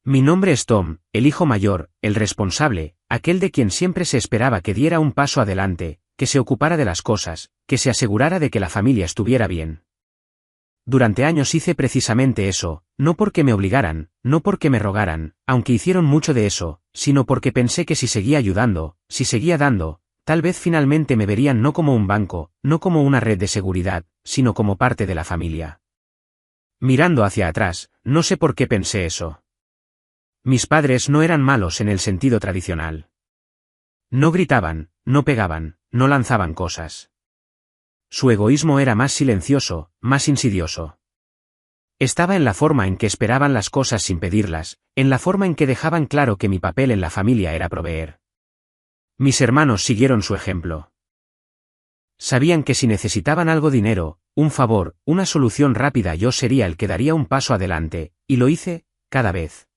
Mi nombre es Tom, el hijo mayor, el responsable, aquel de quien siempre se esperaba que diera un paso adelante, que se ocupara de las cosas, que se asegurara de que la familia estuviera bien. Durante años hice precisamente eso, no porque me obligaran, no porque me rogaran, aunque hicieron mucho de eso, sino porque pensé que si seguía ayudando, si seguía dando, tal vez finalmente me verían no como un banco, no como una red de seguridad, sino como parte de la familia. Mirando hacia atrás, no sé por qué pensé eso. Mis padres no eran malos en el sentido tradicional. No gritaban, no pegaban, no lanzaban cosas. Su egoísmo era más silencioso, más insidioso. Estaba en la forma en que esperaban las cosas sin pedirlas, en la forma en que dejaban claro que mi papel en la familia era proveer. Mis hermanos siguieron su ejemplo. Sabían que si necesitaban algo dinero, un favor, una solución rápida, yo sería el que daría un paso adelante, y lo hice, cada vez.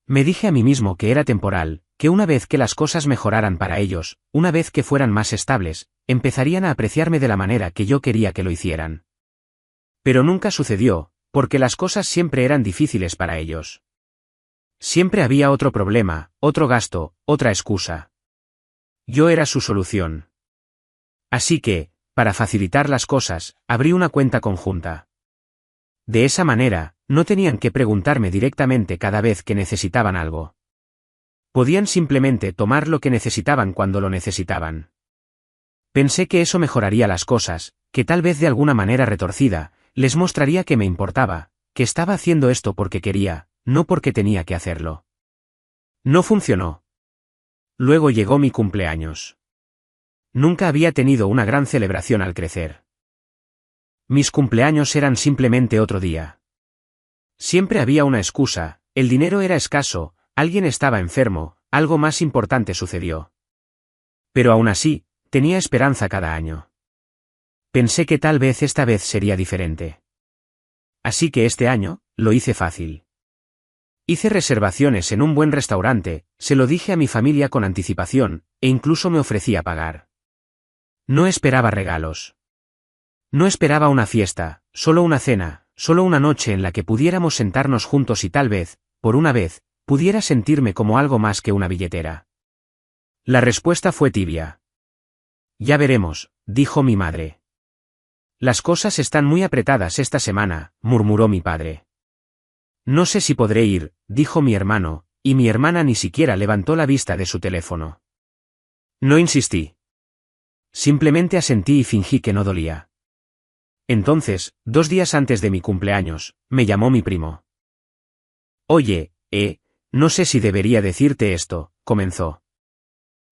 Me dije a mí mismo que era temporal, que una vez que las cosas mejoraran para ellos, una vez que fueran más estables, empezarían a apreciarme de la manera que yo quería que lo hicieran. Pero nunca sucedió, porque las cosas siempre eran difíciles para ellos. Siempre había otro problema, otro gasto, otra excusa. Yo era su solución. Así que, para facilitar las cosas, abrí una cuenta conjunta. De esa manera, no tenían que preguntarme directamente cada vez que necesitaban algo. Podían simplemente tomar lo que necesitaban cuando lo necesitaban. Pensé que eso mejoraría las cosas, que tal vez de alguna manera retorcida, les mostraría que me importaba, que estaba haciendo esto porque quería, no porque tenía que hacerlo. No funcionó. Luego llegó mi cumpleaños. Nunca había tenido una gran celebración al crecer. Mis cumpleaños eran simplemente otro día. Siempre había una excusa, el dinero era escaso, alguien estaba enfermo, algo más importante sucedió. Pero aún así, tenía esperanza cada año. Pensé que tal vez esta vez sería diferente. Así que este año, lo hice fácil. Hice reservaciones en un buen restaurante, se lo dije a mi familia con anticipación, e incluso me ofrecí a pagar. No esperaba regalos. No esperaba una fiesta, solo una cena, solo una noche en la que pudiéramos sentarnos juntos y tal vez, por una vez, pudiera sentirme como algo más que una billetera. La respuesta fue tibia. Ya veremos, dijo mi madre. Las cosas están muy apretadas esta semana, murmuró mi padre. No sé si podré ir, dijo mi hermano, y mi hermana ni siquiera levantó la vista de su teléfono. No insistí. Simplemente asentí y fingí que no dolía. Entonces, 2 días antes de mi cumpleaños, me llamó mi primo. Oye, no sé si debería decirte esto, comenzó.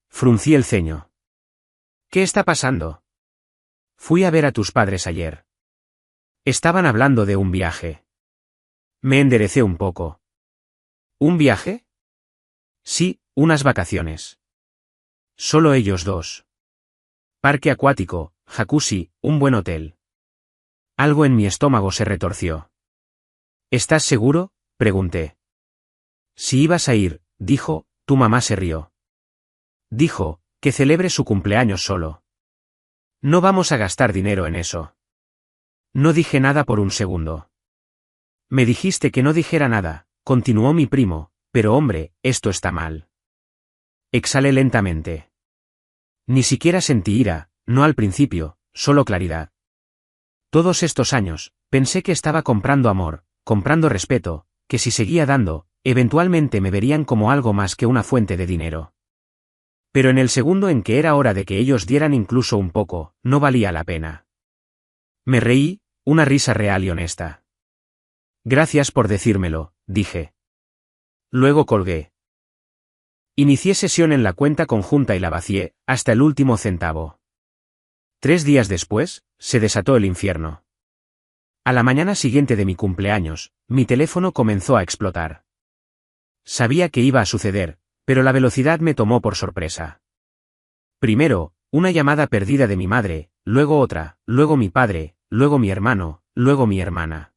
Fruncí el ceño. ¿Qué está pasando? Fui a ver a tus padres ayer. Estaban hablando de un viaje. Me enderecé un poco. ¿Un viaje? Sí, unas vacaciones. Solo ellos dos. Parque acuático, jacuzzi, un buen hotel. Algo en mi estómago se retorció. ¿Estás seguro?, pregunté. Si ibas a ir, dijo, tu mamá se rió. Dijo, que celebre su cumpleaños solo. No vamos a gastar dinero en eso. No dije nada por un segundo. Me dijiste que no dijera nada, continuó mi primo, pero hombre, esto está mal. Exhalé lentamente. Ni siquiera sentí ira, no al principio, solo claridad. Todos estos años, pensé que estaba comprando amor, comprando respeto, que si seguía dando, eventualmente me verían como algo más que una fuente de dinero. Pero en el segundo en que era hora de que ellos dieran incluso un poco, no valía la pena. Me reí, una risa real y honesta. Gracias por decírmelo, dije. Luego colgué. Inicié sesión en la cuenta conjunta y la vacié, hasta el último centavo. 3 días después, se desató el infierno. A la mañana siguiente de mi cumpleaños, mi teléfono comenzó a explotar. Sabía que iba a suceder, pero la velocidad me tomó por sorpresa. Primero, una llamada perdida de mi madre, luego otra, luego mi padre, luego mi hermano, luego mi hermana.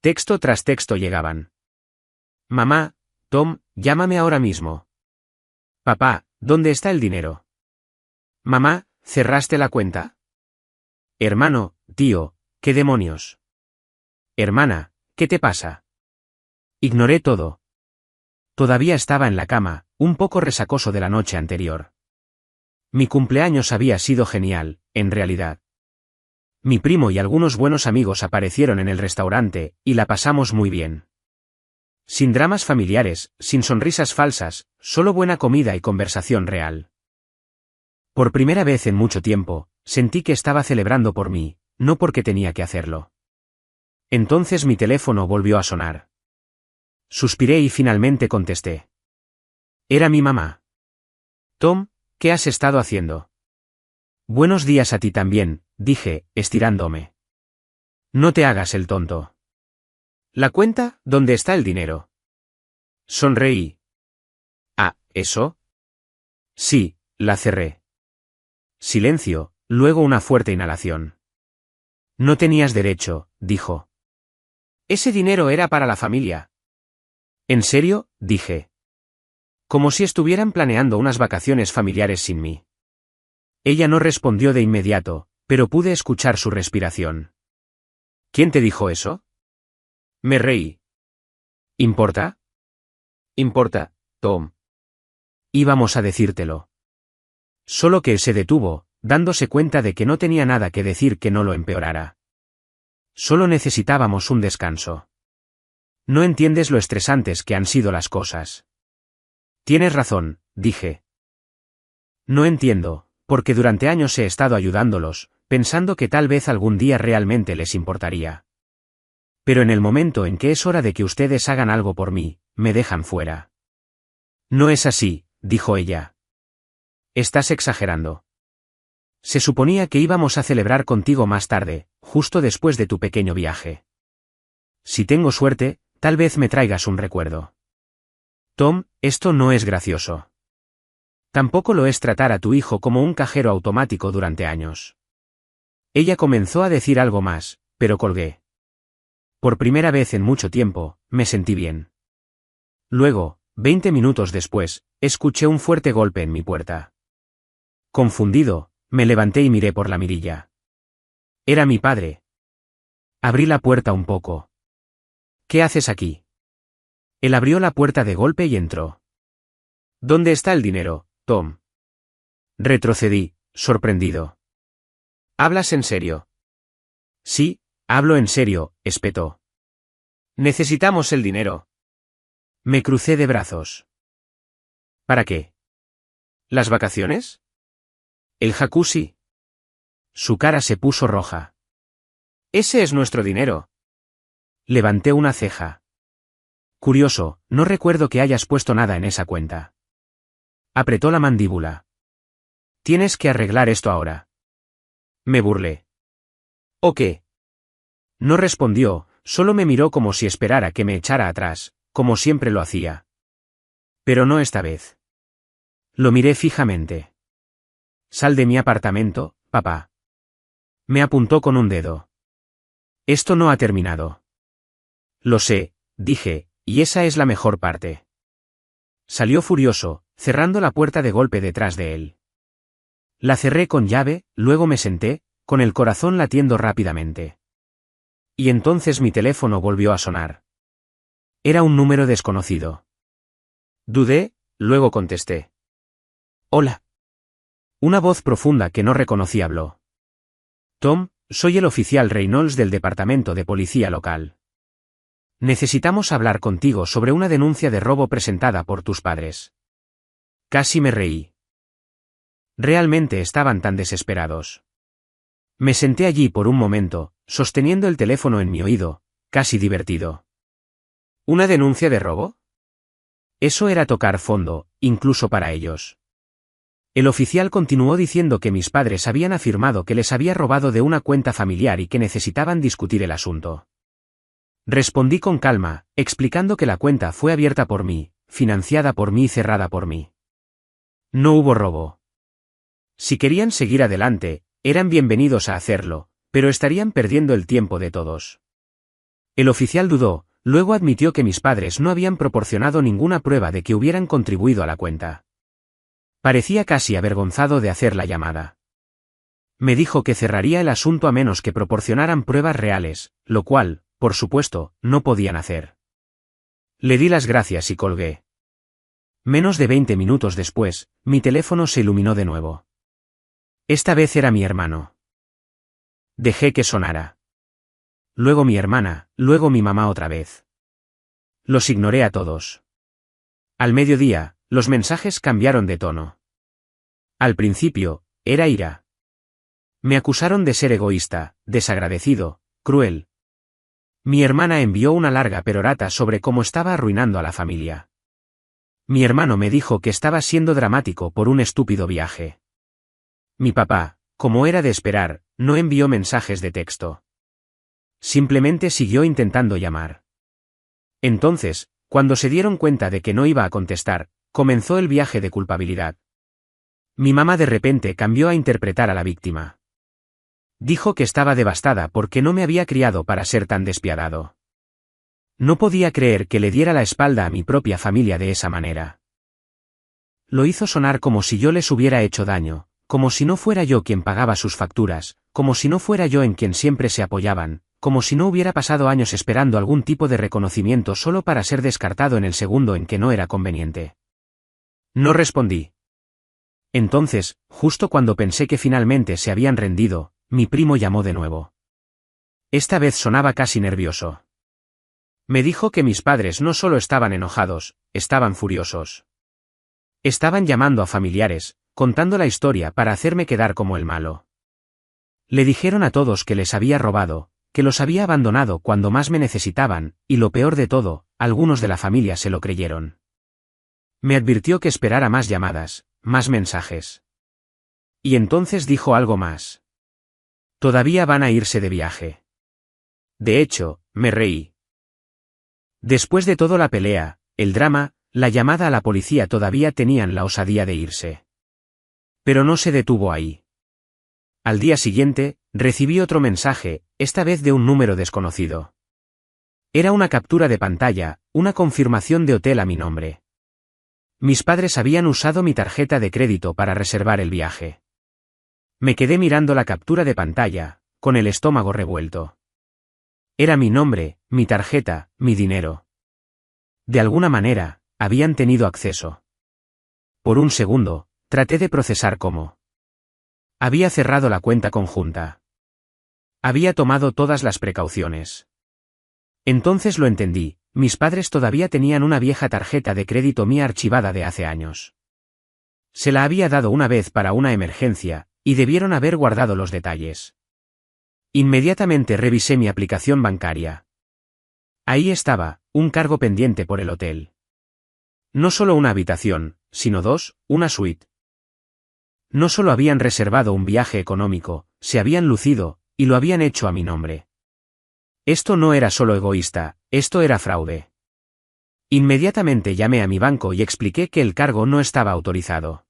Texto tras texto llegaban. Mamá, Tom, llámame ahora mismo. Papá, ¿dónde está el dinero? Mamá, ¿cerraste la cuenta? Hermano, tío, ¿qué demonios? Hermana, ¿qué te pasa? Ignoré todo, Todavía estaba en la cama, un poco resacoso de la noche anterior. Mi cumpleaños había sido genial, en realidad. Mi primo y algunos buenos amigos aparecieron en el restaurante, y la pasamos muy bien. Sin dramas familiares, sin sonrisas falsas, solo buena comida y conversación real. Por primera vez en mucho tiempo, sentí que estaba celebrando por mí, no porque tenía que hacerlo. Entonces mi teléfono volvió a sonar. Suspiré y finalmente contesté. Era mi mamá. Tom, ¿qué has estado haciendo? Buenos días a ti también, dije, estirándome. No te hagas el tonto. ¿La cuenta? ¿Dónde está el dinero? Sonreí. Ah, ¿eso? Sí, la cerré. Silencio, luego una fuerte inhalación. No tenías derecho, dijo. Ese dinero era para la familia. ¿En serio? Dije. Como si estuvieran planeando unas vacaciones familiares sin mí. Ella no respondió de inmediato, pero pude escuchar su respiración. ¿Quién te dijo eso? Me reí. ¿Importa? Importa, Tom. Íbamos a decírtelo. Solo que se detuvo, dándose cuenta de que no tenía nada que decir que no lo empeorara. Solo necesitábamos un descanso. No entiendes lo estresantes que han sido las cosas. Tienes razón, dije. No entiendo, porque durante años he estado ayudándolos, pensando que tal vez algún día realmente les importaría. Pero en el momento en que es hora de que ustedes hagan algo por mí, me dejan fuera. No es así, dijo ella. Estás exagerando. Se suponía que íbamos a celebrar contigo más tarde, justo después de tu pequeño viaje. Si tengo suerte, tal vez me traigas un recuerdo. Tom, esto no es gracioso. Tampoco lo es tratar a tu hijo como un cajero automático durante años. Ella comenzó a decir algo más, pero colgué. Por primera vez en mucho tiempo, me sentí bien. Luego, 20 minutos después, escuché un fuerte golpe en mi puerta. Confundido, me levanté y miré por la mirilla. Era mi padre. Abrí la puerta un poco. ¿Qué haces aquí? Él abrió la puerta de golpe y entró. ¿Dónde está el dinero, Tom? Retrocedí, sorprendido. ¿Hablas en serio? Sí, hablo en serio, espetó. Necesitamos el dinero. Me crucé de brazos. ¿Para qué? ¿Las vacaciones? ¿El jacuzzi? Su cara se puso roja. Ese es nuestro dinero. Levanté una ceja. Curioso, no recuerdo que hayas puesto nada en esa cuenta. Apretó la mandíbula. Tienes que arreglar esto ahora. Me burlé. ¿O qué? No respondió, solo me miró como si esperara que me echara atrás, como siempre lo hacía. Pero no esta vez. Lo miré fijamente. Sal de mi apartamento, papá. Me apuntó con un dedo. Esto no ha terminado. Lo sé, dije, y esa es la mejor parte. Salió furioso, cerrando la puerta de golpe detrás de él. La cerré con llave, luego me senté, con el corazón latiendo rápidamente. Y entonces mi teléfono volvió a sonar. Era un número desconocido. Dudé, luego contesté. Hola. Una voz profunda que no reconocí habló. Tom, soy el oficial Reynolds del departamento de policía local. Necesitamos hablar contigo sobre una denuncia de robo presentada por tus padres. Casi me reí. Realmente estaban tan desesperados. Me senté allí por un momento, sosteniendo el teléfono en mi oído, casi divertido. ¿Una denuncia de robo? Eso era tocar fondo, incluso para ellos. El oficial continuó diciendo que mis padres habían afirmado que les había robado de una cuenta familiar y que necesitaban discutir el asunto. Respondí con calma, explicando que la cuenta fue abierta por mí, financiada por mí y cerrada por mí. No hubo robo. Si querían seguir adelante, eran bienvenidos a hacerlo, pero estarían perdiendo el tiempo de todos. El oficial dudó, luego admitió que mis padres no habían proporcionado ninguna prueba de que hubieran contribuido a la cuenta. Parecía casi avergonzado de hacer la llamada. Me dijo que cerraría el asunto a menos que proporcionaran pruebas reales, lo cual, por supuesto, no podían hacer. Le di las gracias y colgué. Menos de 20 minutos después, mi teléfono se iluminó de nuevo. Esta vez era mi hermano. Dejé que sonara. Luego mi hermana, luego mi mamá otra vez. Los ignoré a todos. Al mediodía, los mensajes cambiaron de tono. Al principio, era ira. Me acusaron de ser egoísta, desagradecido, cruel. Mi hermana envió una larga perorata sobre cómo estaba arruinando a la familia. Mi hermano me dijo que estaba siendo dramático por un estúpido viaje. Mi papá, como era de esperar, no envió mensajes de texto. Simplemente siguió intentando llamar. Entonces, cuando se dieron cuenta de que no iba a contestar, comenzó el viaje de culpabilidad. Mi mamá de repente cambió a interpretar a la víctima. Dijo que estaba devastada porque no me había criado para ser tan despiadado. No podía creer que le diera la espalda a mi propia familia de esa manera. Lo hizo sonar como si yo les hubiera hecho daño, como si no fuera yo quien pagaba sus facturas, como si no fuera yo en quien siempre se apoyaban, como si no hubiera pasado años esperando algún tipo de reconocimiento solo para ser descartado en el segundo en que no era conveniente. No respondí. Entonces, justo cuando pensé que finalmente se habían rendido, mi primo llamó de nuevo. Esta vez sonaba casi nervioso. Me dijo que mis padres no solo estaban enojados, estaban furiosos. Estaban llamando a familiares, contando la historia para hacerme quedar como el malo. Le dijeron a todos que les había robado, que los había abandonado cuando más me necesitaban, y lo peor de todo, algunos de la familia se lo creyeron. Me advirtió que esperara más llamadas, más mensajes. Y entonces dijo algo más. Todavía van a irse de viaje. De hecho, me reí. Después de todo la pelea, el drama, la llamada a la policía todavía tenían la osadía de irse. Pero no se detuvo ahí. Al día siguiente, recibí otro mensaje, esta vez de un número desconocido. Era una captura de pantalla, una confirmación de hotel a mi nombre. Mis padres habían usado mi tarjeta de crédito para reservar el viaje. Me quedé mirando la captura de pantalla, con el estómago revuelto. Era mi nombre, mi tarjeta, mi dinero. De alguna manera, habían tenido acceso. Por un segundo, traté de procesar cómo. Había cerrado la cuenta conjunta. Había tomado todas las precauciones. Entonces lo entendí, mis padres todavía tenían una vieja tarjeta de crédito mía archivada de hace años. Se la había dado una vez para una emergencia, y debieron haber guardado los detalles. Inmediatamente revisé mi aplicación bancaria. Ahí estaba, un cargo pendiente por el hotel. No solo una habitación, sino dos, una suite. No solo habían reservado un viaje económico, se habían lucido, y lo habían hecho a mi nombre. Esto no era solo egoísta, esto era fraude. Inmediatamente llamé a mi banco y expliqué que el cargo no estaba autorizado.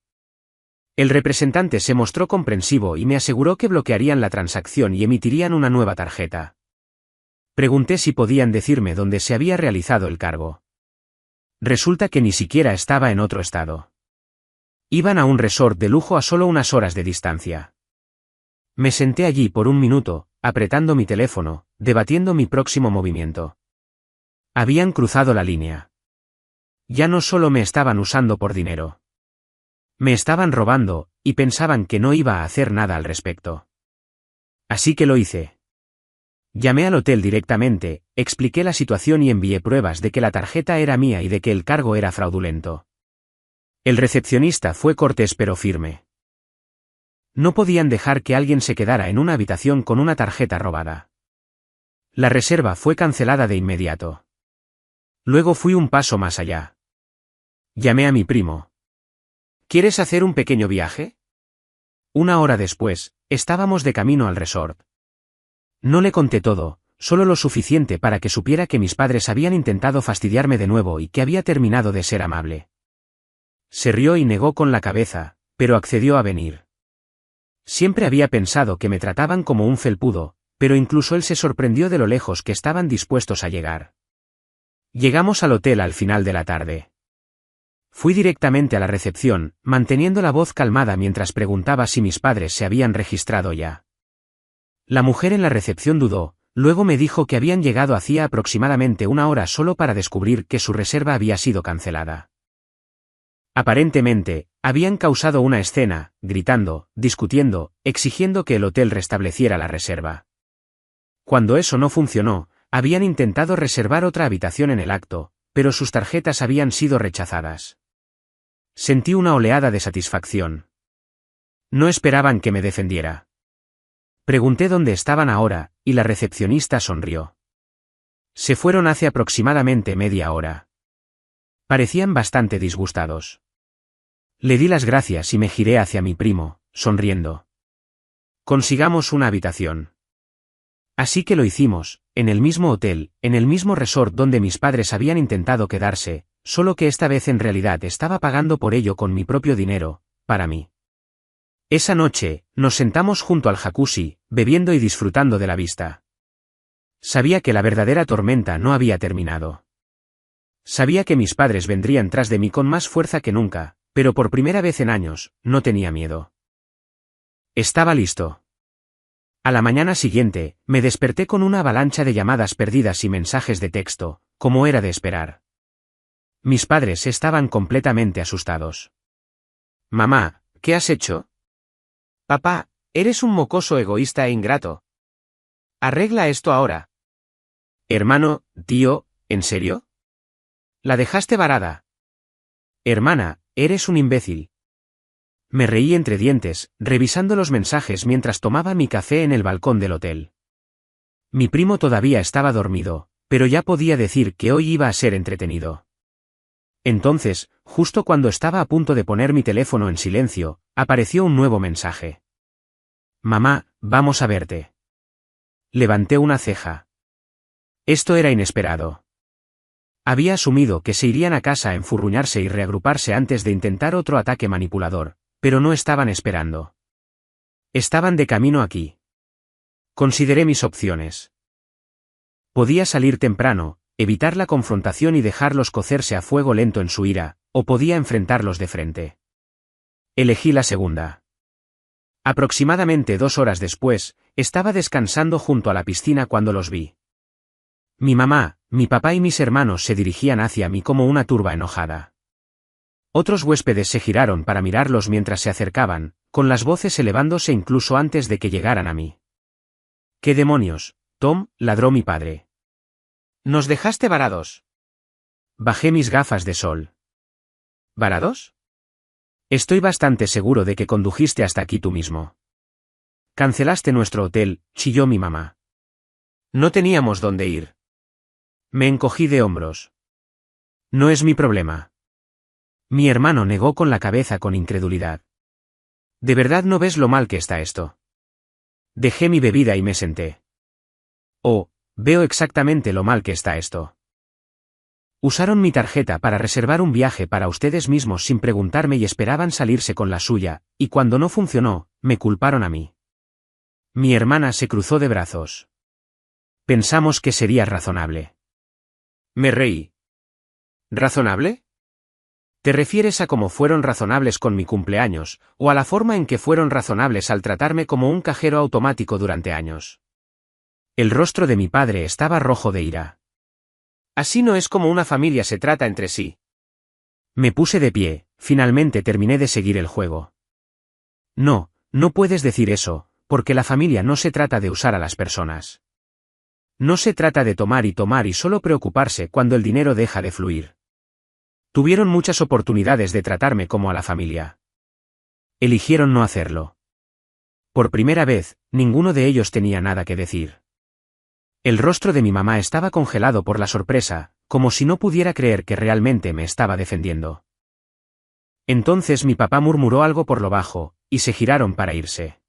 El representante se mostró comprensivo y me aseguró que bloquearían la transacción y emitirían una nueva tarjeta. Pregunté si podían decirme dónde se había realizado el cargo. Resulta que ni siquiera estaba en otro estado. Iban a un resort de lujo a solo unas horas de distancia. Me senté allí por un minuto, apretando mi teléfono, debatiendo mi próximo movimiento. Habían cruzado la línea. Ya no solo me estaban usando por dinero. Me estaban robando, y pensaban que no iba a hacer nada al respecto. Así que lo hice. Llamé al hotel directamente, expliqué la situación y envié pruebas de que la tarjeta era mía y de que el cargo era fraudulento. El recepcionista fue cortés pero firme. No podían dejar que alguien se quedara en una habitación con una tarjeta robada. La reserva fue cancelada de inmediato. Luego fui un paso más allá. Llamé a mi primo. ¿Quieres hacer un pequeño viaje? Una hora después, estábamos de camino al resort. No le conté todo, solo lo suficiente para que supiera que mis padres habían intentado fastidiarme de nuevo y que había terminado de ser amable. Se rió y negó con la cabeza, pero accedió a venir. Siempre había pensado que me trataban como un felpudo, pero incluso él se sorprendió de lo lejos que estaban dispuestos a llegar. Llegamos al hotel al final de la tarde. Fui directamente a la recepción, manteniendo la voz calmada mientras preguntaba si mis padres se habían registrado ya. La mujer en la recepción dudó, luego me dijo que habían llegado hacía aproximadamente una hora solo para descubrir que su reserva había sido cancelada. Aparentemente, habían causado una escena, gritando, discutiendo, exigiendo que el hotel restableciera la reserva. Cuando eso no funcionó, habían intentado reservar otra habitación en el acto, pero sus tarjetas habían sido rechazadas. Sentí una oleada de satisfacción. No esperaban que me defendiera. Pregunté dónde estaban ahora, y la recepcionista sonrió. Se fueron hace aproximadamente media hora. Parecían bastante disgustados. Le di las gracias y me giré hacia mi primo, sonriendo. Consigamos una habitación. Así que lo hicimos, en el mismo hotel, en el mismo resort donde mis padres habían intentado quedarse, solo que esta vez en realidad estaba pagando por ello con mi propio dinero, para mí. Esa noche, nos sentamos junto al jacuzzi, bebiendo y disfrutando de la vista. Sabía que la verdadera tormenta no había terminado. Sabía que mis padres vendrían tras de mí con más fuerza que nunca, pero por primera vez en años, no tenía miedo. Estaba listo. A la mañana siguiente, me desperté con una avalancha de llamadas perdidas y mensajes de texto, como era de esperar. Mis padres estaban completamente asustados. Mamá, ¿qué has hecho? Papá, eres un mocoso egoísta e ingrato. Arregla esto ahora. Hermano, tío, ¿en serio? La dejaste varada. Hermana, eres un imbécil. Me reí entre dientes, revisando los mensajes mientras tomaba mi café en el balcón del hotel. Mi primo todavía estaba dormido, pero ya podía decir que hoy iba a ser entretenido. Entonces, justo cuando estaba a punto de poner mi teléfono en silencio, apareció un nuevo mensaje. Mamá, vamos a verte. Levanté una ceja. Esto era inesperado. Había asumido que se irían a casa a enfurruñarse y reagruparse antes de intentar otro ataque manipulador, pero no estaban esperando. Estaban de camino aquí. Consideré mis opciones. Podía salir temprano, evitar la confrontación y dejarlos cocerse a fuego lento en su ira, o podía enfrentarlos de frente. Elegí la segunda. Aproximadamente 2 horas después, estaba descansando junto a la piscina cuando los vi. Mi mamá, mi papá y mis hermanos se dirigían hacia mí como una turba enojada. Otros huéspedes se giraron para mirarlos mientras se acercaban, con las voces elevándose incluso antes de que llegaran a mí. ¿Qué demonios, Tom?, ladró mi padre. Nos dejaste varados. Bajé mis gafas de sol. ¿Varados? Estoy bastante seguro de que condujiste hasta aquí tú mismo. Cancelaste nuestro hotel, chilló mi mamá. No teníamos dónde ir. Me encogí de hombros. No es mi problema. Mi hermano negó con la cabeza con incredulidad. ¿De verdad no ves lo mal que está esto? Dejé mi bebida y me senté. Oh, veo exactamente lo mal que está esto. Usaron mi tarjeta para reservar un viaje para ustedes mismos sin preguntarme y esperaban salirse con la suya, y cuando no funcionó, me culparon a mí. Mi hermana se cruzó de brazos. Pensamos que sería razonable. Me reí. ¿Razonable? ¿Te refieres a cómo fueron razonables con mi cumpleaños, o a la forma en que fueron razonables al tratarme como un cajero automático durante años? El rostro de mi padre estaba rojo de ira. Así no es como una familia se trata entre sí. Me puse de pie, finalmente terminé de seguir el juego. No, no puedes decir eso, porque la familia no se trata de usar a las personas. No se trata de tomar y solo preocuparse cuando el dinero deja de fluir. Tuvieron muchas oportunidades de tratarme como a la familia. Eligieron no hacerlo. Por primera vez, ninguno de ellos tenía nada que decir. El rostro de mi mamá estaba congelado por la sorpresa, como si no pudiera creer que realmente me estaba defendiendo. Entonces mi papá murmuró algo por lo bajo, y se giraron para irse.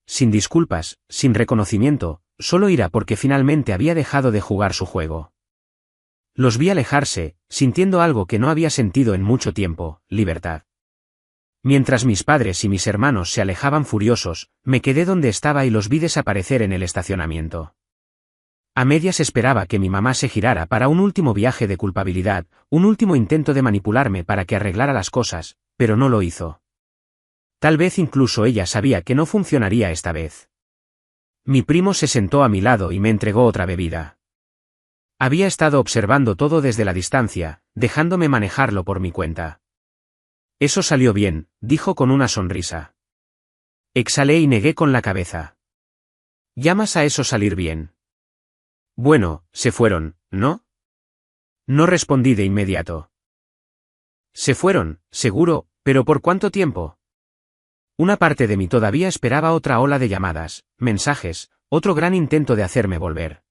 Sin disculpas, sin reconocimiento, solo ira porque finalmente había dejado de jugar su juego. Los vi alejarse, sintiendo algo que no había sentido en mucho tiempo, libertad. Mientras mis padres y mis hermanos se alejaban furiosos, me quedé donde estaba y los vi desaparecer en el estacionamiento. A medias esperaba que mi mamá se girara para un último viaje de culpabilidad, un último intento de manipularme para que arreglara las cosas, pero no lo hizo. Tal vez incluso ella sabía que no funcionaría esta vez. Mi primo se sentó a mi lado y me entregó otra bebida. Había estado observando todo desde la distancia, dejándome manejarlo por mi cuenta. Eso salió bien, dijo con una sonrisa. Exhalé y negué con la cabeza. ¿Llamas a eso salir bien? Bueno, se fueron, ¿no? No respondí de inmediato. Se fueron, seguro, pero ¿por cuánto tiempo? Una parte de mí todavía esperaba otra ola de llamadas, mensajes, otro gran intento de hacerme volver.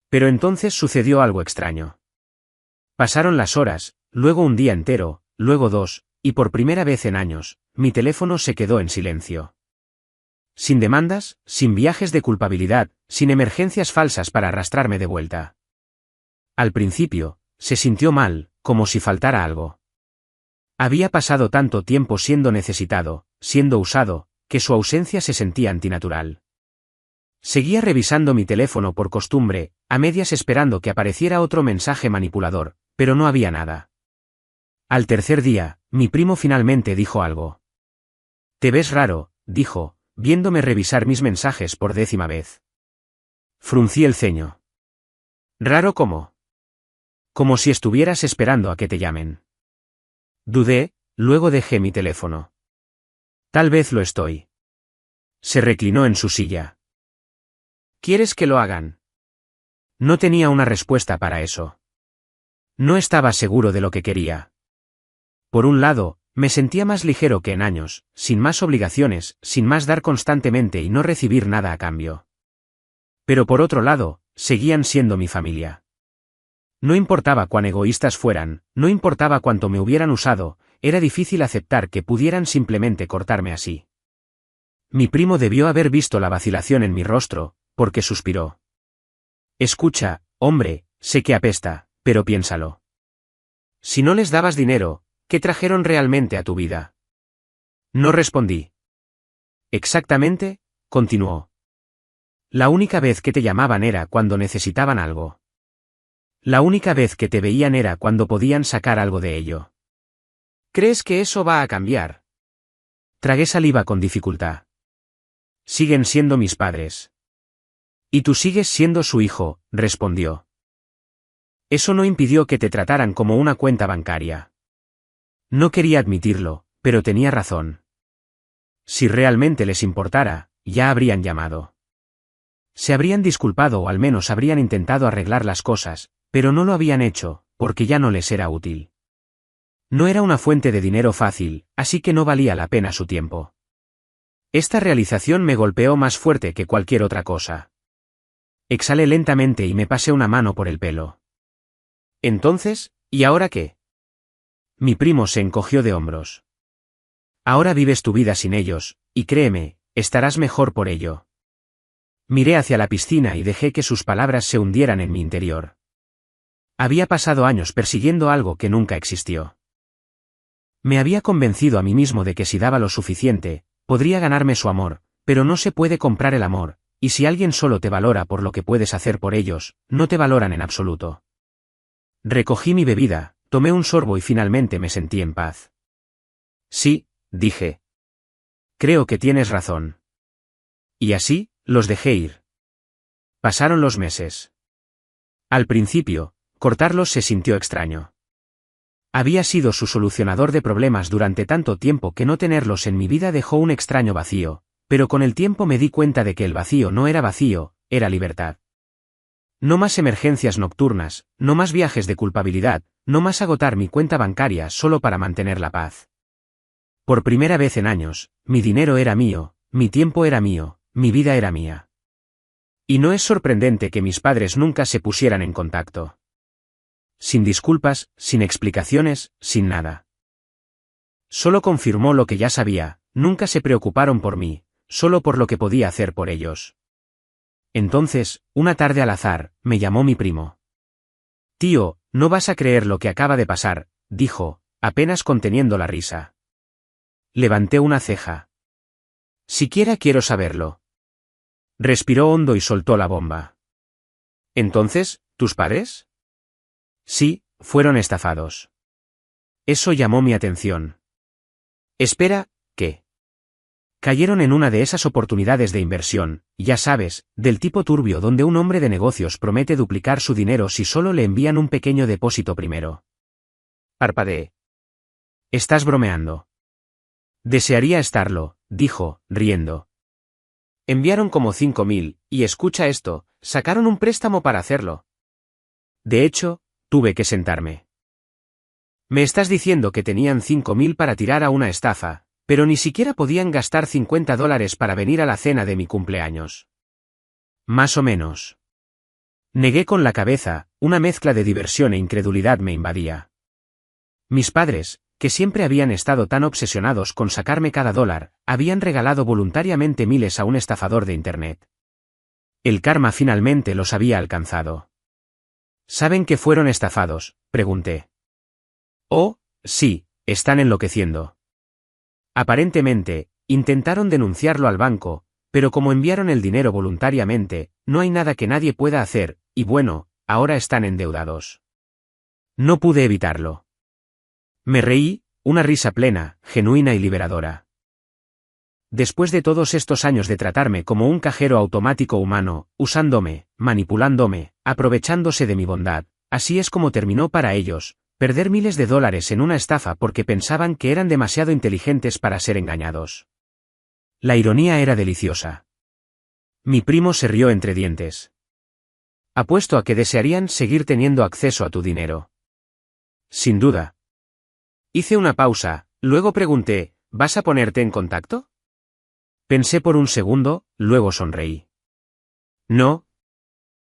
Pero entonces sucedió algo extraño. Pasaron las horas, luego un día entero, luego 2, y por primera vez en años, mi teléfono se quedó en silencio. Sin demandas, sin viajes de culpabilidad, sin emergencias falsas para arrastrarme de vuelta. Al principio, se sintió mal, como si faltara algo. Había pasado tanto tiempo siendo necesitado, siendo usado, que su ausencia se sentía antinatural. Seguía revisando mi teléfono por costumbre, a medias esperando que apareciera otro mensaje manipulador, pero no había nada. Al tercer día, mi primo finalmente dijo algo. «Te ves raro», dijo, viéndome revisar mis mensajes por 10ª vez. Fruncí el ceño. «¿Raro cómo?» «Como si estuvieras esperando a que te llamen». Dudé, luego dejé mi teléfono. «Tal vez lo estoy». Se reclinó en su silla. «¿Quieres que lo hagan?» No tenía una respuesta para eso. No estaba seguro de lo que quería. Por un lado, me sentía más ligero que en años, sin más obligaciones, sin más dar constantemente y no recibir nada a cambio. Pero por otro lado, seguían siendo mi familia. No importaba cuán egoístas fueran, no importaba cuánto me hubieran usado, era difícil aceptar que pudieran simplemente cortarme así. Mi primo debió haber visto la vacilación en mi rostro, porque suspiró. «Escucha, hombre, sé que apesta, pero piénsalo. Si no les dabas dinero, ¿qué trajeron realmente a tu vida?» No respondí. «Exactamente», continuó. «La única vez que te llamaban era cuando necesitaban algo. La única vez que te veían era cuando podían sacar algo de ello. ¿Crees que eso va a cambiar?» Tragué saliva con dificultad. «Siguen siendo mis padres». «Y tú sigues siendo su hijo», respondió. «Eso no impidió que te trataran como una cuenta bancaria». No quería admitirlo, pero tenía razón. Si realmente les importara, ya habrían llamado. Se habrían disculpado o al menos habrían intentado arreglar las cosas, pero no lo habían hecho, porque ya no les era útil. No era una fuente de dinero fácil, así que no valía la pena su tiempo. Esta realización me golpeó más fuerte que cualquier otra cosa. Exhalé lentamente y me pasé una mano por el pelo. «Entonces, ¿y ahora qué?» Mi primo se encogió de hombros. «Ahora vives tu vida sin ellos, y créeme, estarás mejor por ello». Miré hacia la piscina y dejé que sus palabras se hundieran en mi interior. Había pasado años persiguiendo algo que nunca existió. Me había convencido a mí mismo de que si daba lo suficiente, podría ganarme su amor, pero no se puede comprar el amor, y si alguien solo te valora por lo que puedes hacer por ellos, no te valoran en absoluto. Recogí mi bebida, tomé un sorbo y finalmente me sentí en paz. «Sí», dije. «Creo que tienes razón». Y así, los dejé ir. Pasaron los meses. Al principio, cortarlos se sintió extraño. Había sido su solucionador de problemas durante tanto tiempo que no tenerlos en mi vida dejó un extraño vacío, pero con el tiempo me di cuenta de que el vacío no era vacío, era libertad. No más emergencias nocturnas, no más viajes de culpabilidad, no más agotar mi cuenta bancaria solo para mantener la paz. Por primera vez en años, mi dinero era mío, mi tiempo era mío, mi vida era mía. Y no es sorprendente que mis padres nunca se pusieran en contacto. Sin disculpas, sin explicaciones, sin nada. Solo confirmó lo que ya sabía, nunca se preocuparon por mí, solo por lo que podía hacer por ellos. Entonces, una tarde al azar, me llamó mi primo. «Tío, no vas a creer lo que acaba de pasar», dijo, apenas conteniendo la risa. Levanté una ceja. «Siquiera quiero saberlo». Respiró hondo y soltó la bomba. «¿Entonces, tus padres?» «Sí, fueron estafados». Eso llamó mi atención. «Espera, ¿qué?» Cayeron en una de esas oportunidades de inversión, ya sabes, del tipo turbio donde un hombre de negocios promete duplicar su dinero si solo le envían un pequeño depósito primero. Parpadeé. Estás bromeando. Desearía estarlo, dijo, riendo. Enviaron como 5.000, y escucha esto, sacaron un préstamo para hacerlo. De hecho, tuve que sentarme. Me estás diciendo que tenían 5.000 para tirar a una estafa, pero ni siquiera podían gastar $50 para venir a la cena de mi cumpleaños. Más o menos. Negué con la cabeza, una mezcla de diversión e incredulidad me invadía. Mis padres, que siempre habían estado tan obsesionados con sacarme cada dólar, habían regalado voluntariamente miles a un estafador de Internet. El karma finalmente los había alcanzado. ¿Saben que fueron estafados?, pregunté. Oh, sí, están enloqueciendo. Aparentemente, intentaron denunciarlo al banco, pero como enviaron el dinero voluntariamente, no hay nada que nadie pueda hacer, y bueno, ahora están endeudados. No pude evitarlo. Me reí, una risa plena, genuina y liberadora. Después de todos estos años de tratarme como un cajero automático humano, usándome, manipulándome, aprovechándose de mi bondad, así es como terminó para ellos, perder miles de dólares en una estafa porque pensaban que eran demasiado inteligentes para ser engañados. La ironía era deliciosa. Mi primo se rió entre dientes. Apuesto a que desearían seguir teniendo acceso a tu dinero. Sin duda. Hice una pausa, luego pregunté, ¿vas a ponerte en contacto? Pensé por un segundo, luego sonreí. No,